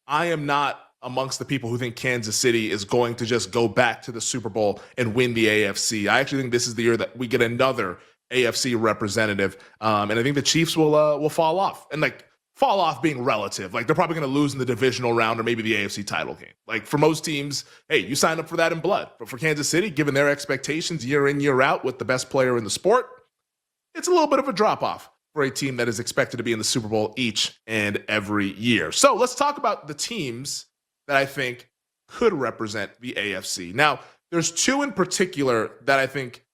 I am not amongst the people who think Kansas City is going to just go back to the Super Bowl and win the AFC. I actually think this is the year that we get another AFC representative, and I think the Chiefs will fall off. And like fall off being relative, like they're probably going to lose in the divisional round or maybe the AFC title game. Like for most teams, hey, you signed up for that in blood. But for Kansas City, given their expectations year in, year out with the best player in the sport, it's a little bit of a drop off for a team that is expected to be in the Super Bowl each and every year. So let's talk about the teams that I think could represent the AFC. Now, there's two in particular that I think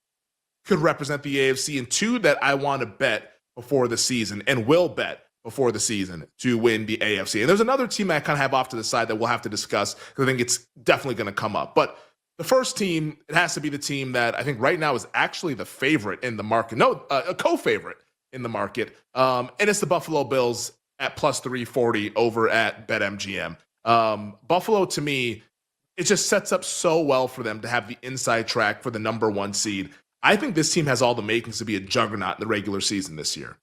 could represent the AFC and two that I want to bet before the season and will bet before the season to win the AFC. And there's another team I kind of have off to the side that we'll have to discuss because I think it's definitely going to come up. But the first team, it has to be the team that I think right now is actually the favorite in the market. No, a co-favorite in the market. And it's the Buffalo Bills at plus 340 over at BetMGM. Buffalo, to me, it just sets up so well for them to have the inside track for the number one seed. I think this team has all the makings to be a juggernaut in the regular season this year.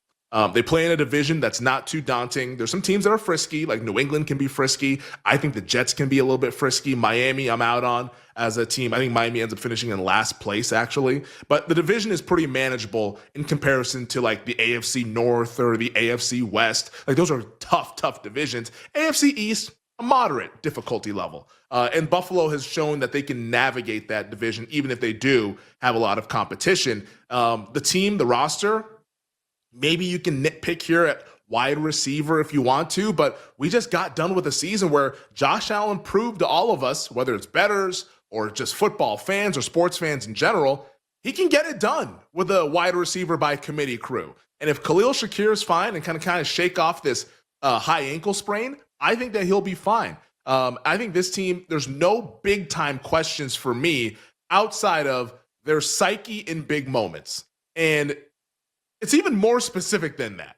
They play in a division that's not too daunting. There's some teams that are frisky, like New England can be frisky. I think the Jets can be a little bit frisky. Miami, I'm out on as a team. I think Miami ends up finishing in last place, actually. But the division is pretty manageable in comparison to like the AFC North or the AFC West. Like those are tough divisions. AFC East, a moderate difficulty level. And Buffalo has shown that they can navigate that division, even if they do have a lot of competition. The team, the roster, maybe you can nitpick here at wide receiver if you want to, but we just got done with a season where Josh Allen proved to all of us, whether it's bettors or just football fans or sports fans in general, he can get it done with a wide receiver by committee crew. And if Khalil Shakir is fine and kind of shake off this high ankle sprain, I think that he'll be fine. I think this team, there's no big time questions for me outside of their psyche in big moments. And it's even more specific than that.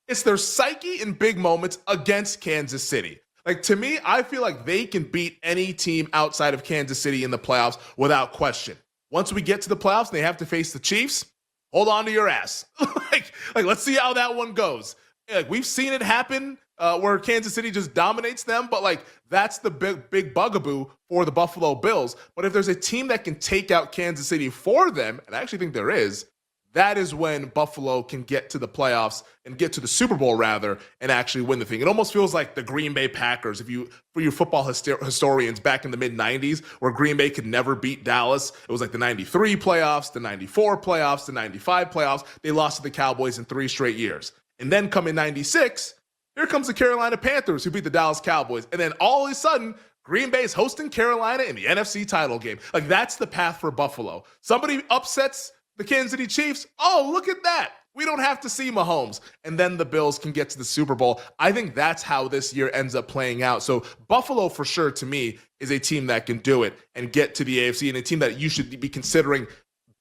It's their psyche in big moments against Kansas City. Like, to me, I feel like they can beat any team outside of Kansas City in the playoffs without question. Once we get to the playoffs and they have to face the Chiefs, hold on to your ass. like, let's see how that one goes. Like, we've seen it happen where Kansas City just dominates them, but like that's the big bugaboo for the Buffalo Bills. But if there's a team that can take out Kansas City for them, and I actually think there is, that is when Buffalo can get to the playoffs and get to the Super Bowl rather and actually win the thing. It almost feels like the Green Bay Packers, for your football historians back in the mid-90s, where Green Bay could never beat Dallas. It was like the 93 playoffs, the 94 playoffs, the 95 playoffs. They lost to the Cowboys in 3 straight years. And then come in 96, here comes the Carolina Panthers who beat the Dallas Cowboys. And then all of a sudden, Green Bay is hosting Carolina in the NFC title game. Like, that's the path for Buffalo. Somebody upsets the Kansas City Chiefs. Oh, look at that. We don't have to see Mahomes. And then the Bills can get to the Super Bowl. I think that's how this year ends up playing out. So Buffalo, for sure, to me, is a team that can do it and get to the AFC, and a team that you should be considering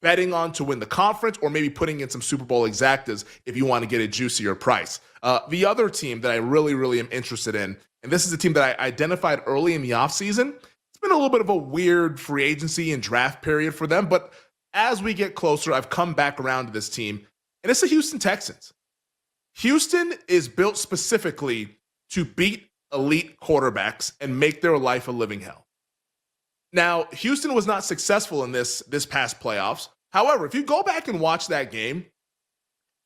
betting on to win the conference, or maybe putting in some Super Bowl exactas if you want to get a juicier price. The other team that I really am interested in, and this is a team that I identified early in the offseason. It's been a little bit of a weird free agency and draft period for them, but as we get closer, I've come back around to this team, and it's the Houston Texans. Houston is built specifically to beat elite quarterbacks and make their life a living hell. Now, Houston was not successful in this past playoffs. However, if you go back and watch that game,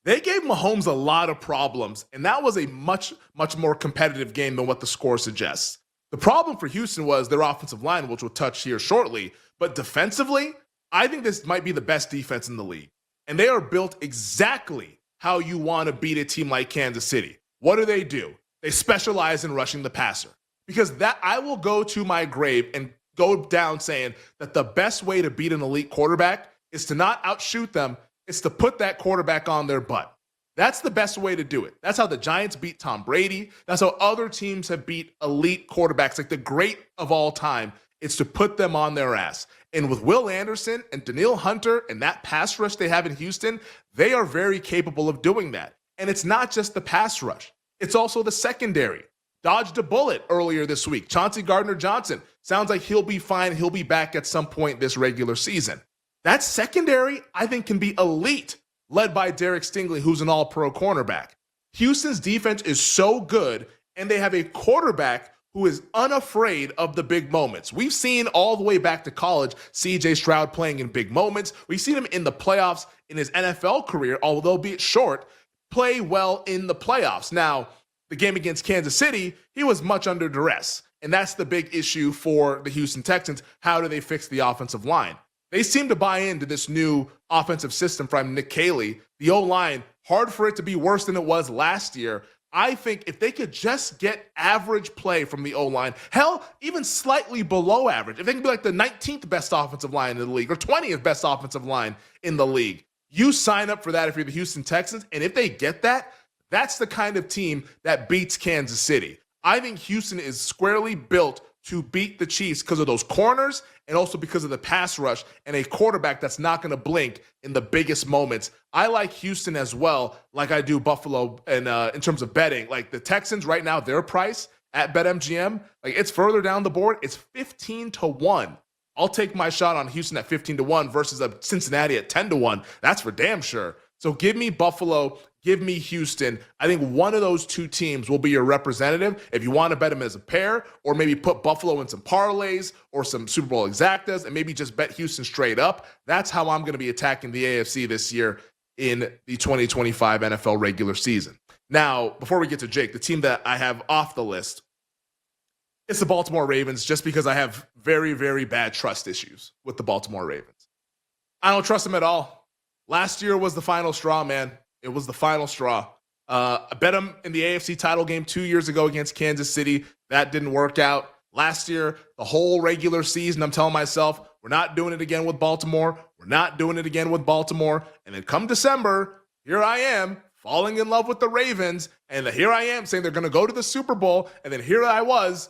they gave Mahomes a lot of problems, and that was a much more competitive game than what the score suggests. The problem for Houston was their offensive line, which we'll touch here shortly, but defensively, I think this might be the best defense in the league. And they are built exactly how you want to beat a team like Kansas City. What do? They specialize in rushing the passer. Because that, I will go to my grave and go down saying that the best way to beat an elite quarterback is to not outshoot them. It's to put that quarterback on their butt. That's the best way to do it. That's how the Giants beat Tom Brady. That's how other teams have beat elite quarterbacks, like the great of all time. It's to put them on their ass. And with Will Anderson and Danielle Hunter and that pass rush they have in Houston, they are very capable of doing that. And it's not just the pass rush. It's also the secondary. Dodged a bullet earlier this week. Chauncey Gardner-Johnson sounds like he'll be fine. He'll be back at some point this regular season. That secondary, I think, can be elite, led by Derek Stingley, who's an all-pro cornerback. Houston's defense is so good, and they have a quarterback who is unafraid of the big moments. We've seen all the way back to college CJ Stroud playing in big moments. We've seen him in the playoffs in his NFL career, although be it short, play well in the playoffs. Now, the game against Kansas City, he was much under duress. And that's the big issue for the Houston Texans. How do they fix the offensive line? They seem to buy into this new offensive system from Nick Caley. The O-line, hard for it to be worse than it was last year. I think if they could just get average play from the O-line, hell, even slightly below average, if they can be like the 19th best offensive line in the league or 20th best offensive line in the league, you sign up for that if you're the Houston Texans. And if they get that, that's the kind of team that beats Kansas City. I think Houston is squarely built to beat the Chiefs because of those corners and also because of the pass rush and a quarterback that's not going to blink in the biggest moments. I like Houston as well, like I do Buffalo, and in terms of betting. Like the Texans right now, their price at BetMGM, like it's further down the board. It's 15-1. I'll take my shot on Houston at 15-1 versus a Cincinnati at 10-1. That's for damn sure. So give me Buffalo, give me Houston. I think one of those two teams will be your representative if you want to bet them as a pair, or maybe put Buffalo in some parlays or some Super Bowl exactas and maybe just bet Houston straight up. That's how I'm going to be attacking the AFC this year in the 2025 NFL regular season. Now, before we get to Jake, the team that I have off the list, it's the Baltimore Ravens, just because I have very, very bad trust issues with the Baltimore Ravens. I don't trust them at all. Last year was the final straw, man. It was the final straw. I bet them in the AFC title game 2 years ago against Kansas City. That didn't work out. Last year, the whole regular season, I'm telling myself, we're not doing it again with Baltimore. We're not doing it again with Baltimore. And then come December, here I am falling in love with the Ravens. And here I am saying they're going to go to the Super Bowl. And then here I was,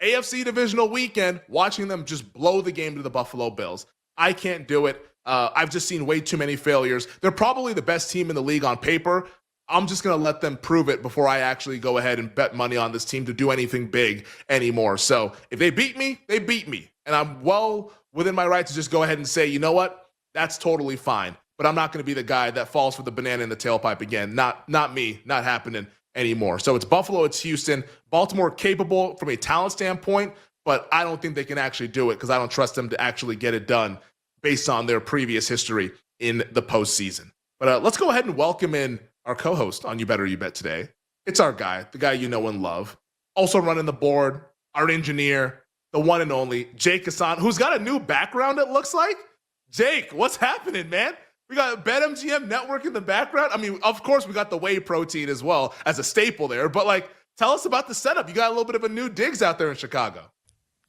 AFC divisional weekend, watching them just blow the game to the Buffalo Bills. I can't do it. I've just seen way too many failures. They're probably the best team in the league on paper. I'm just going to let them prove it before I actually go ahead and bet money on this team to do anything big anymore. So if they beat me, they beat me. And I'm well within my right to just go ahead and say, you know what? That's totally fine. But I'm not going to be the guy that falls for the banana in the tailpipe again. Not me. Not happening anymore. So it's Buffalo, it's Houston. Baltimore capable from a talent standpoint, but I don't think they can actually do it because I don't trust them to actually get it done based on their previous history in the postseason. But let's go ahead and welcome in our co-host on You Better You Bet today. It's our guy, the guy you know and love, also running the board, our engineer, the one and only Jake Hassan, who's got a new background, it looks like. Jake, what's happening, man? We got BetMGM Network in the background. I mean, of course, we got the whey protein as well as a staple there, but like, tell us about the setup. You got a little bit of a new digs out there in Chicago.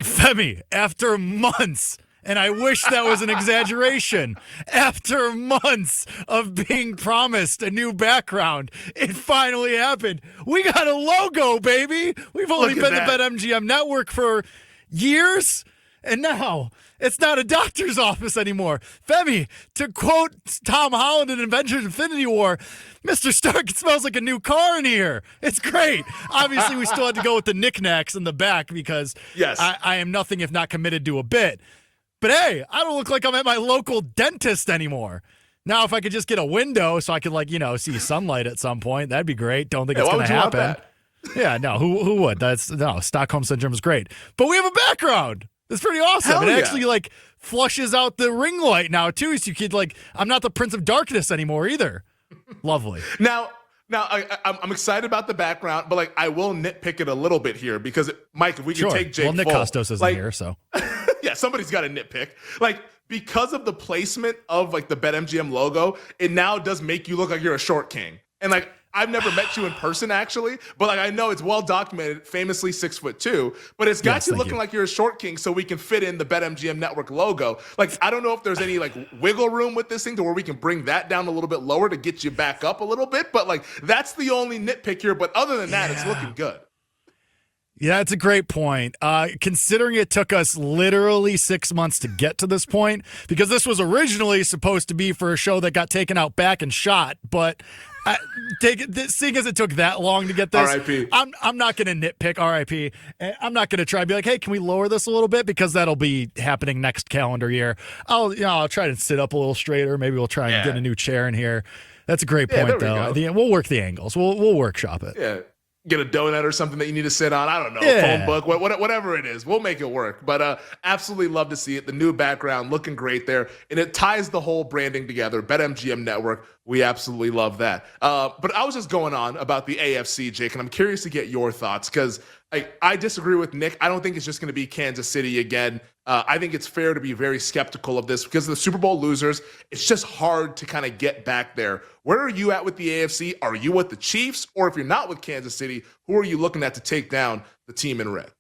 Femi, after months, and I wish that was an exaggeration, after months of being promised a new background, it finally happened. We got a logo, baby. We've only been the BetMGM Network for years, and now it's not a doctor's office anymore. Femi, to quote Tom Holland in Avengers Infinity War, Mr. Stark, it smells like a new car in here. It's great. Obviously, we still had to go with the knickknacks in the back because yes. I am nothing if not committed to a bit. But hey, I don't look like I'm at my local dentist anymore. Now, if I could just get a window so I could, see sunlight at some point, that'd be great. Don't think it's going to happen. Yeah, no, who would? Stockholm Syndrome is great. But we have a background. It's pretty awesome. Hell it yeah. actually, flushes out the ring light now, too, so you could, I'm not the Prince of Darkness anymore either. Lovely. Now, I'm excited about the background, but, I will nitpick it a little bit here because, Mike, if we can take Jake Nick full, Costos isn't here, so... Yeah, somebody's got to nitpick. Because of the placement of the BetMGM logo, it now does make you look like you're a short king. And I've never met you in person actually, but I know it's well documented, famously 6'2", but it's got you looking like you're a short king so we can fit in the BetMGM Network logo. I don't know if there's any wiggle room with this thing to where we can bring that down a little bit lower to get you back up a little bit, but that's the only nitpick here. But other than that, it's looking good. Yeah, that's a great point. Considering it took us literally 6 months to get to this point, because this was originally supposed to be for a show that got taken out back and shot, but seeing as it took that long to get this, R.I.P. I'm not going to nitpick R.I.P. I'm not going to try and be like, hey, can we lower this a little bit? Because that'll be happening next calendar year. I'll try to sit up a little straighter. Maybe we'll try and get a new chair in here. That's a great point, though. We'll work the angles. We'll workshop it. Yeah. get a donut or something that you need to sit on. I don't know, Yeah. phone book, whatever it is. We'll make it work. But absolutely love to see it. The new background looking great there. And it ties the whole branding together. BetMGM Network, we absolutely love that. But I was just going on about the AFC, Jake, and I'm curious to get your thoughts because I disagree with Nick. I don't think it's just going to be Kansas City again. I think it's fair to be very skeptical of this because of the Super Bowl losers. It's just hard to kind of get back there. Where are you at with the AFC? Are you with the Chiefs? Or if you're not with Kansas City, who are you looking at to take down the team in red?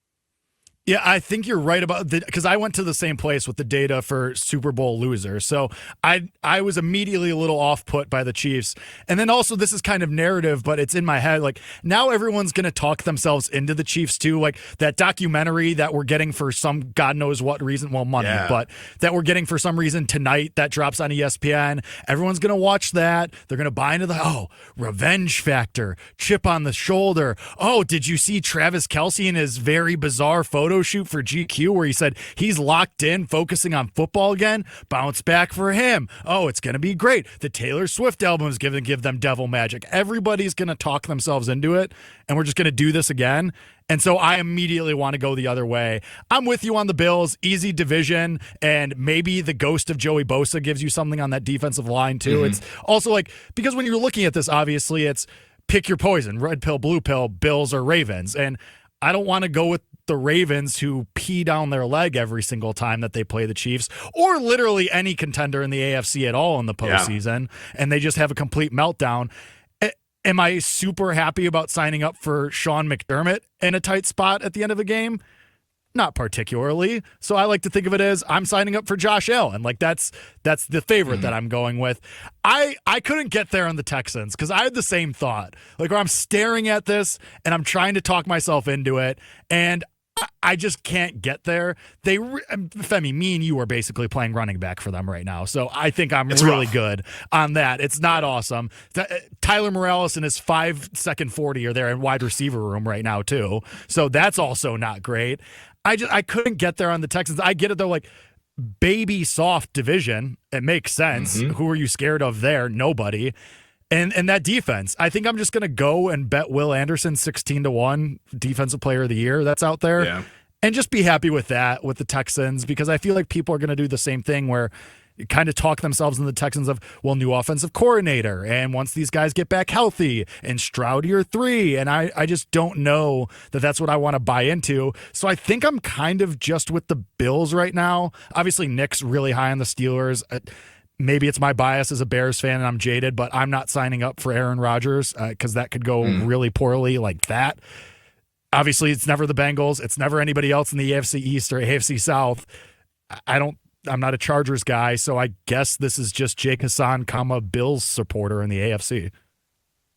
Yeah, I think you're right about that because I went to the same place with the data for Super Bowl losers. So I was immediately a little off put by the Chiefs. And then also this is kind of narrative, but it's in my head. Like now everyone's going to talk themselves into the Chiefs too. Like that documentary that we're getting for some God knows what reason. Well, money, but that we're getting for some reason tonight that drops on ESPN. Everyone's going to watch that. They're going to buy into the, revenge factor, chip on the shoulder. Oh, did you see Travis Kelce in his very bizarre photo shoot for GQ where he said he's locked in focusing on football again? Bounce back for him. Oh, it's going to be great. The Taylor Swift album is going to give them devil magic. Everybody's going to talk themselves into it, and we're just going to do this again. And so I immediately want to go the other way. I'm with you on the Bills, easy division, and maybe the ghost of Joey Bosa gives you something on that defensive line too. Mm-hmm. It's also like, because when you're looking at this, obviously it's pick your poison, red pill, blue pill, Bills or Ravens. And I don't want to go with the Ravens who pee down their leg every single time that they play the Chiefs, or literally any contender in the AFC at all in the postseason, and they just have a complete meltdown. Am I super happy about signing up for Sean McDermott in a tight spot at the end of the game? Not particularly. So I like to think of it as I'm signing up for Josh Allen. Like that's the favorite that I'm going with. I couldn't get there on the Texans because I had the same thought. Like where I'm staring at this and I'm trying to talk myself into it, and I just can't get there. Femi, me and you are basically playing running back for them right now. So I think it's really good on that. It's not awesome. Tyler Morales and his 5-second 40 are there in wide receiver room right now too. So that's also not great. I couldn't get there on the Texans. I get it though, like baby soft division. It makes sense. Mm-hmm. Who are you scared of there? Nobody. And that defense, I think I'm just going to go and bet Will Anderson 16-1 defensive player of the year that's out there. Yeah. And just be happy with that with the Texans, because I feel like people are going to do the same thing where kind of talk themselves in the Texans of, well, new offensive coordinator. And once these guys get back healthy and Stroud year 3. And I just don't know that that's what I want to buy into. So I think I'm kind of just with the Bills right now. Obviously, Nick's really high on the Steelers. Maybe it's my bias as a Bears fan and I'm jaded, but I'm not signing up for Aaron Rodgers because that could go really poorly like that. Obviously, it's never the Bengals. It's never anybody else in the AFC East or AFC South. I'm not a Chargers guy, so I guess this is just Jake Hassan, Bills supporter in the AFC.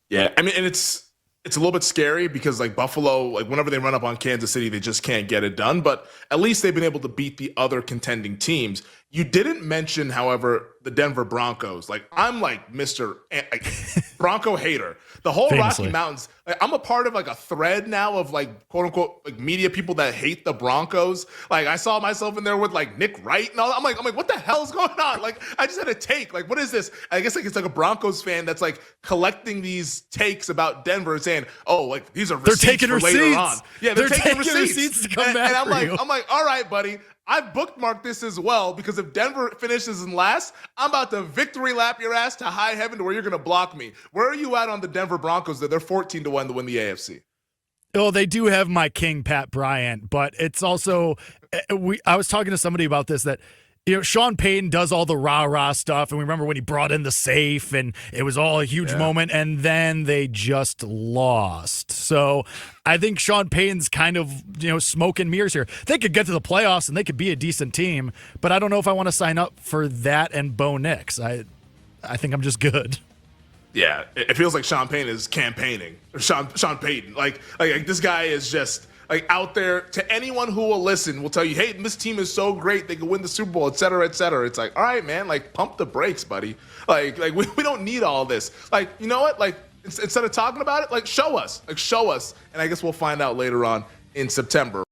Yeah, I mean, and it's a little bit scary because like Buffalo, like whenever they run up on Kansas City, they just can't get it done. But at least they've been able to beat the other contending teams. You didn't mention, however, the Denver Broncos. Like I'm like Mr. Bronco hater. The whole Famously. Rocky Mountains. Like, I'm a part of like a thread now of like quote unquote like media people that hate the Broncos. Like I saw myself in there with like Nick Wright and all. I'm like, what the hell's going on? Like I just had a take. Like what is this? I guess like it's like a Broncos fan that's like collecting these takes about Denver and saying, oh, like these are receipts they're taking for receipts. Later on. Yeah, they're taking receipts to come back. And I'm for like, you. I'm like, all right, buddy. I've bookmarked this as well because if Denver finishes in last, I'm about to victory lap your ass to high heaven to where you're going to block me. Where are you at on the Denver Broncos that they're 14-1 to win the AFC? Oh, they do have my king, Pat Bryant, but it's also I was talking to somebody about this that, you know, Sean Payton does all the rah-rah stuff, and we remember when he brought in the safe, and it was all a huge moment, and then they just lost. So I think Sean Payton's kind of, you know, smoke and mirrors here. They could get to the playoffs, and they could be a decent team, but I don't know if I want to sign up for that and Bo Nix. I think I'm just good. Yeah, it feels like Sean Payton is campaigning. Or Sean Payton. Like this guy is just like out there to anyone who will listen will tell you, hey, this team is so great, they can win the Super Bowl, et cetera, et cetera. It's like, all right, man, like pump the brakes, buddy. Like we don't need all this. Like, you know what? Like instead of talking about it, like show us. And I guess we'll find out later on in September.